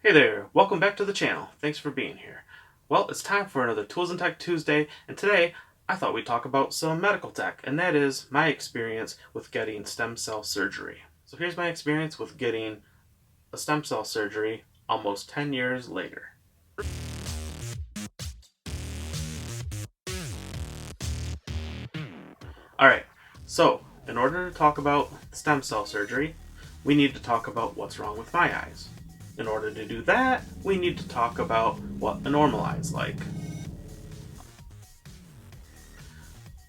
Hey there, welcome back to the channel. Thanks for being here. Well, it's time for another Tools and Tech Tuesday, and today I thought we'd talk about some medical tech, and that is my experience with getting stem cell surgery. So here's my experience with getting a stem cell surgery almost 10 years later. Alright, so in order to talk about stem cell surgery, we need to talk about what's wrong with my eyes. In order to do that, we need to talk about what a normal eye is like.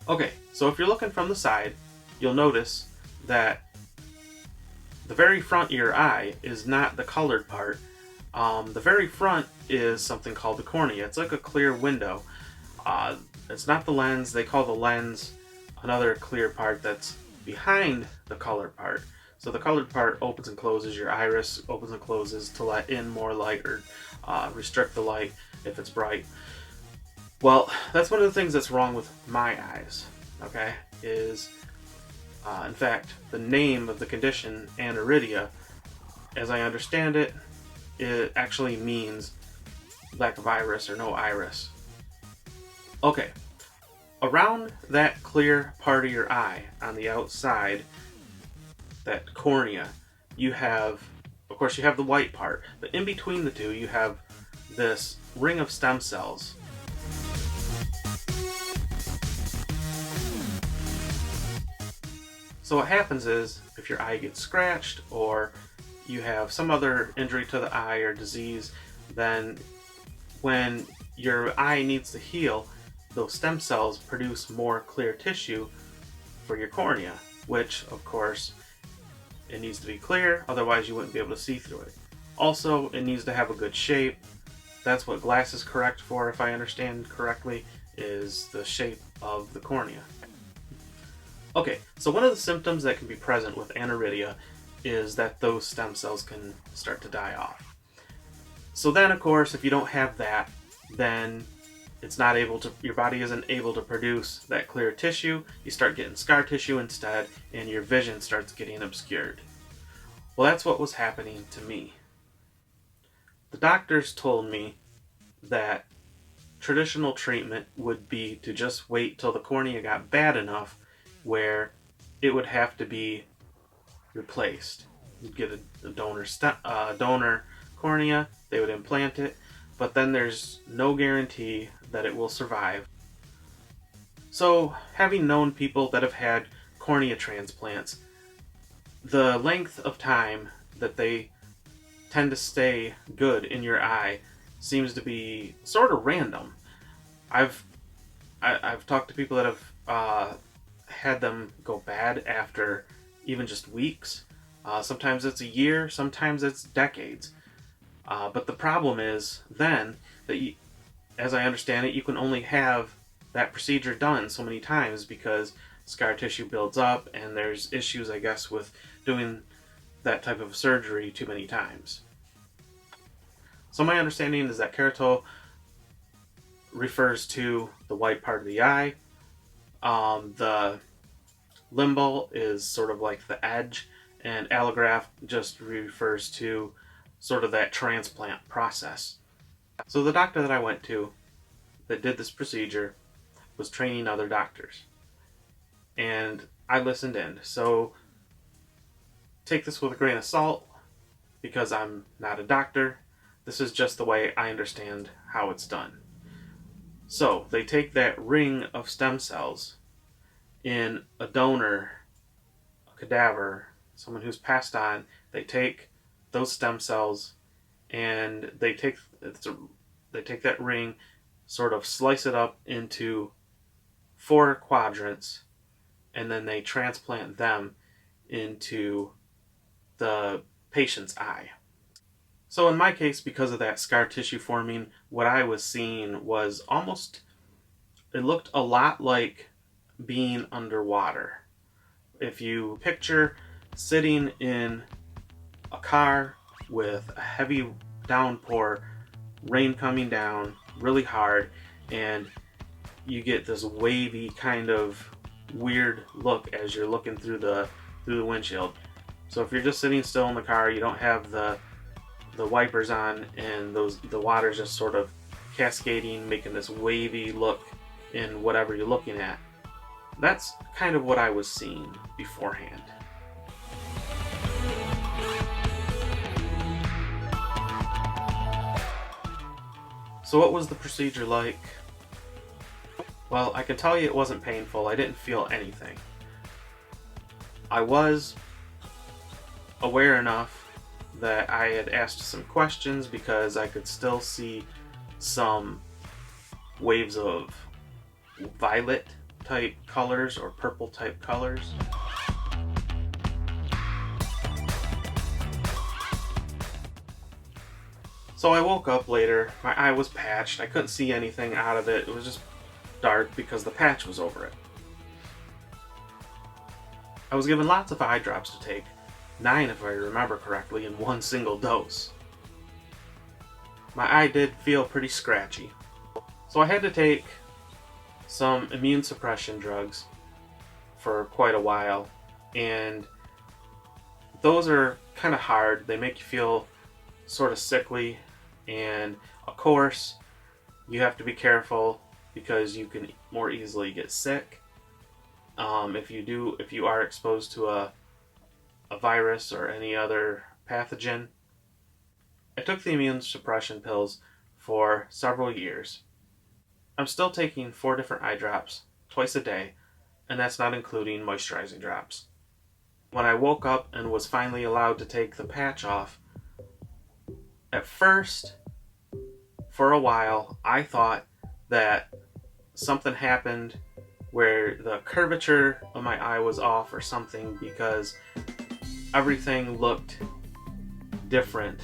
Okay, so if you're looking from the side, you'll notice that the very front of your eye is not the colored part. The very front is something called the cornea. It's like a clear window. It's not the lens. They call the lens another clear part that's behind the colored part. So the colored part opens and closes, your iris opens and closes to let in more light or restrict the light if it's bright. Well, that's one of the things that's wrong with my eyes, okay, is in fact, the name of the condition, aniridia, as I understand it, it actually means lack of iris or no iris. Okay, around that clear part of your eye on the outside, that cornea, you have, of course, you have the white part, but in between the two, you have this ring of stem cells. So what happens is, if your eye gets scratched or you have some other injury to the eye or disease, then when your eye needs to heal, those stem cells produce more clear tissue for your cornea, which, of course, it needs to be clear, otherwise you wouldn't be able to see through it. Also, it needs to have a good shape. That's what glass is correct for, if I understand correctly, is the shape of the cornea. Okay, so one of the symptoms that can be present with aniridia is that those stem cells can start to die off. So then, of course, if you don't have that, then it's not able to, your body isn't able to produce that clear tissue. You start getting scar tissue instead, and your vision starts getting obscured. Well, that's what was happening to me. The doctors told me that traditional treatment would be to just wait till the cornea got bad enough where it would have to be replaced. You'd get a donor cornea, they would implant it, but then there's no guarantee that it will survive. So, having known people that have had cornea transplants, the length of time that they tend to stay good in your eye seems to be sort of random. I've talked to people that have had them go bad after even just weeks. Sometimes it's a year, sometimes it's decades. But the problem is then that you, as I understand it, you can only have that procedure done so many times because scar tissue builds up and there's issues, I guess, with doing that type of surgery too many times. So my understanding is that keratolimb refers to the white part of the eye. The limbal is sort of like the edge, and allograft just refers to sort of that transplant process. So the doctor that I went to that did this procedure was training other doctors, and I listened in. So take this with a grain of salt because I'm not a doctor. This is just the way I understand how it's done. So they take that ring of stem cells in a donor, a cadaver, someone who's passed on. They take those stem cells and they take that ring, sort of slice it up into 4 quadrants, and then they transplant them into the patient's eye. So in my case, because of that scar tissue forming, what I was seeing was almost, it looked a lot like being underwater. If you picture sitting in a car with a heavy downpour, rain coming down really hard, and you get this wavy kind of weird look as you're looking through the windshield. So if you're just sitting still in the car, you don't have the the wipers on, and the water's just sort of cascading, making this wavy look in whatever you're looking at. That's kind of what I was seeing beforehand. So what was the procedure like? Well, I can tell you it wasn't painful. I didn't feel anything. I was aware enough that I had asked some questions because I could still see some waves of violet type colors or purple type colors. So I woke up later, my eye was patched, I couldn't see anything out of it, it was just dark because the patch was over it. I was given lots of eye drops to take, 9 if I remember correctly, in one single dose. My eye did feel pretty scratchy, so I had to take some immune suppression drugs for quite a while, and those are kind of hard. They make you feel sort of sickly, and of course you have to be careful because you can more easily get sick if you are exposed to a virus or any other pathogen. I took the immune suppression pills for several years. I'm still taking 4 different eye drops twice a day, and that's not including moisturizing drops. When I woke up and was finally allowed to take the patch off, at first, for a while, I thought that something happened where the curvature of my eye was off or something, because everything looked different.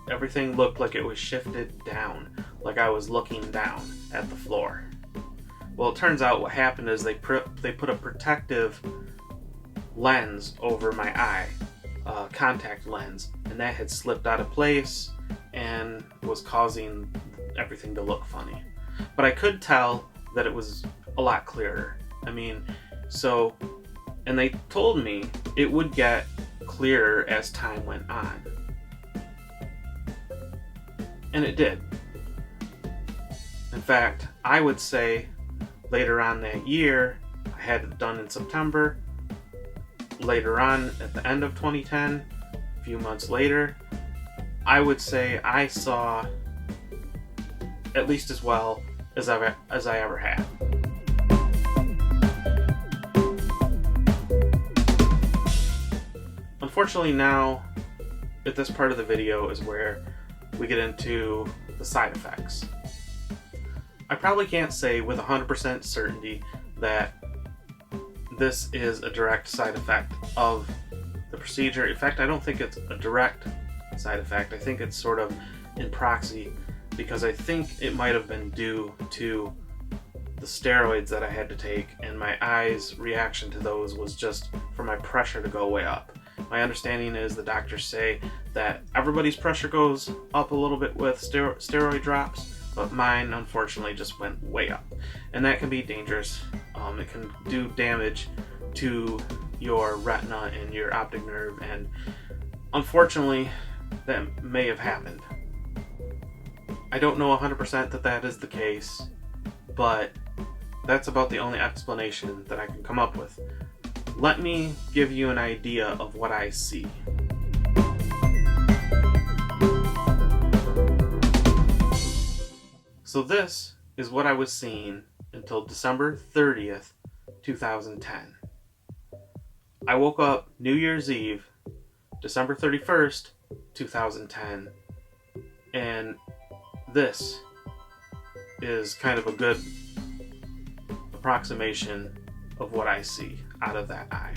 Everything looked like it was shifted down, like I was looking down at the floor. Well, it turns out what happened is they put a protective lens over my eye, contact lens, and that had slipped out of place and was causing everything to look funny. But I could tell that it was a lot clearer. And they told me it would get clearer as time went on. And it did. In fact, I would say later on that year, I had it done in September. Later on, at the end of 2010, a few months later, I would say I saw at least as well as I ever have. Unfortunately, now at this part of the video is where we get into the side effects. I probably can't say with 100% certainty that this is a direct side effect of the procedure. In fact, I don't think it's a direct side effect. I think it's sort of in proxy, because I think it might have been due to the steroids that I had to take, and my eye's reaction to those was just for my pressure to go way up. My understanding is the doctors say that everybody's pressure goes up a little bit with steroid drops, but mine unfortunately just went way up, and that can be dangerous. It can do damage to your retina and your optic nerve, and unfortunately that may have happened. I don't know 100% that that is the case, but that's about the only explanation that I can come up with. Let me give you an idea of what I see. So this is what I was seeing until December 30th, 2010. I woke up New Year's Eve, December 31st, 2010, and this is kind of a good approximation of what I see out of that eye.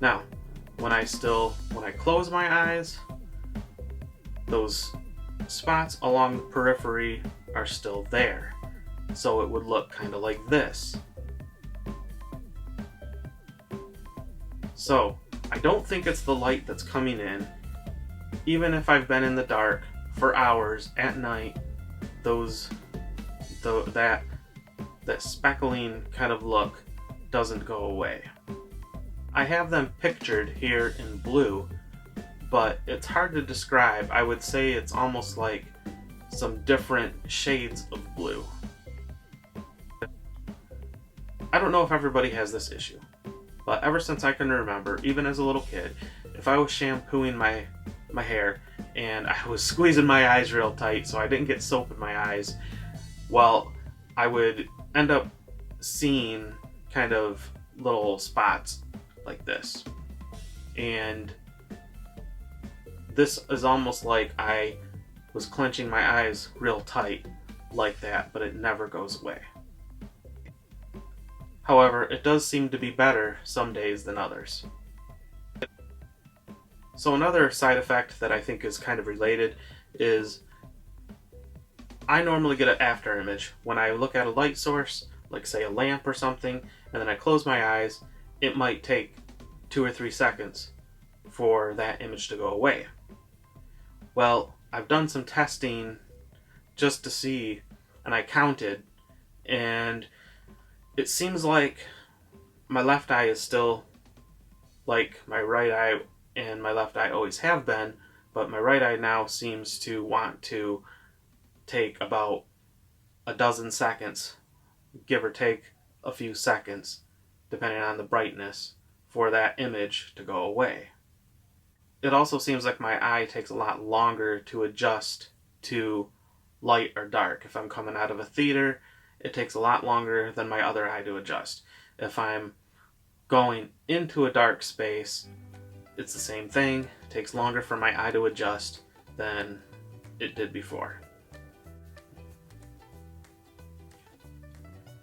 Now, when I close my eyes, those spots along the periphery are still there. So it would look kind of like this. So I don't think it's the light that's coming in. Even if I've been in the dark for hours at night, the that speckling kind of look doesn't go away. I have them pictured here in blue, but it's hard to describe. I would say it's almost like some different shades of blue. I don't know if everybody has this issue, but ever since I can remember, even as a little kid, if I was shampooing my hair and I was squeezing my eyes real tight so I didn't get soap in my eyes, well, I would end up seeing kind of little spots like this. And this is almost like I was clenching my eyes real tight like that, but it never goes away. However, it does seem to be better some days than others. So another side effect that I think is kind of related is I normally get an after image. When I look at a light source, like say a lamp or something, and then I close my eyes, it might take 2 or 3 seconds for that image to go away. Well, I've done some testing just to see, and I counted, and it seems like my left eye is still like my right eye, and my left eye always have been, but my right eye now seems to want to take about a dozen seconds, give or take a few seconds, depending on the brightness, for that image to go away. It also seems like my eye takes a lot longer to adjust to light or dark. If I'm coming out of a theater, it takes a lot longer than my other eye to adjust. If I'm going into a dark space, it's the same thing. It takes longer for my eye to adjust than it did before.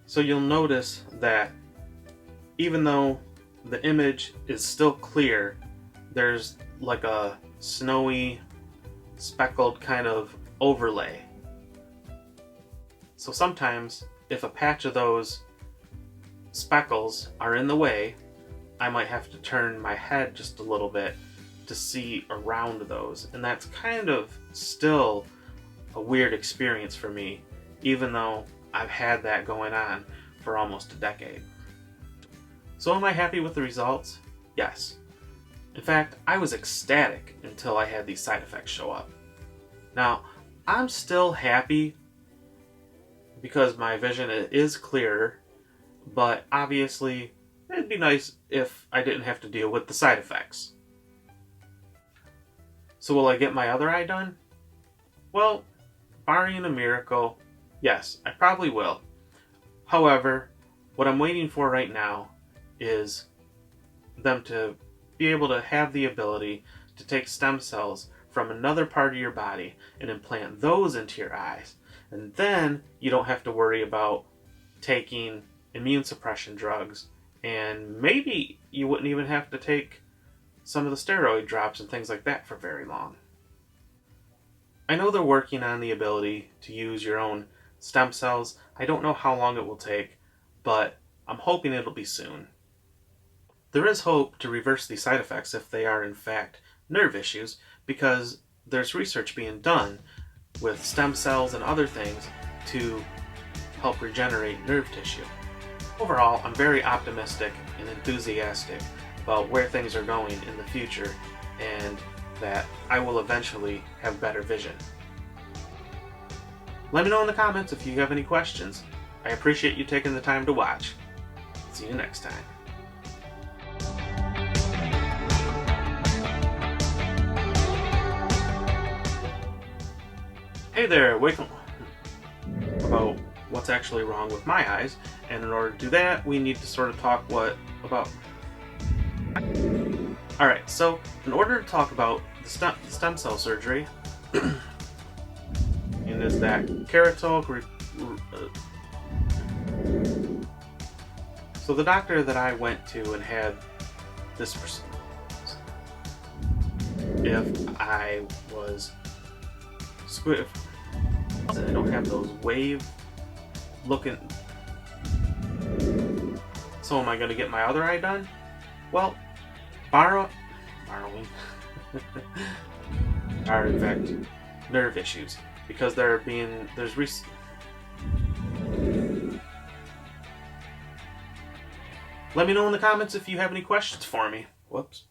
So you'll notice that even though the image is still clear, there's like a snowy, speckled kind of overlay. So sometimes, if a patch of those speckles are in the way, I might have to turn my head just a little bit to see around those. And that's kind of still a weird experience for me, even though I've had that going on for almost a decade. So am I happy with the results? Yes. In fact, I was ecstatic until I had these side effects show up. Now, I'm still happy because my vision is clearer, but obviously it'd be nice if I didn't have to deal with the side effects. So will I get my other eye done? Well, barring a miracle, yes, I probably will. However, what I'm waiting for right now is them to be able to have the ability to take stem cells from another part of your body and implant those into your eyes. And then you don't have to worry about taking immune suppression drugs, and maybe you wouldn't even have to take some of the steroid drops and things like that for very long. I know they're working on the ability to use your own stem cells. I don't know how long it will take, but I'm hoping it'll be soon. There is hope to reverse these side effects if they are in fact nerve issues, because there's research being done with stem cells and other things to help regenerate nerve tissue. Overall, I'm very optimistic and enthusiastic about where things are going in the future, and that I will eventually have better vision. Let me know in the comments if you have any questions. I appreciate you taking the time to watch. See you next time. Hey there, wake up about what's actually wrong with my eyes, and in order to do that, we need to sort of talk about. Alright, so in order to talk about the stem cell surgery, and is that so the doctor that I went to and had this if I was I don't have those wave looking. So am I going to get my other eye done? Well, borrowing are in fact nerve issues, because Let me know in the comments if you have any questions for me. Whoops.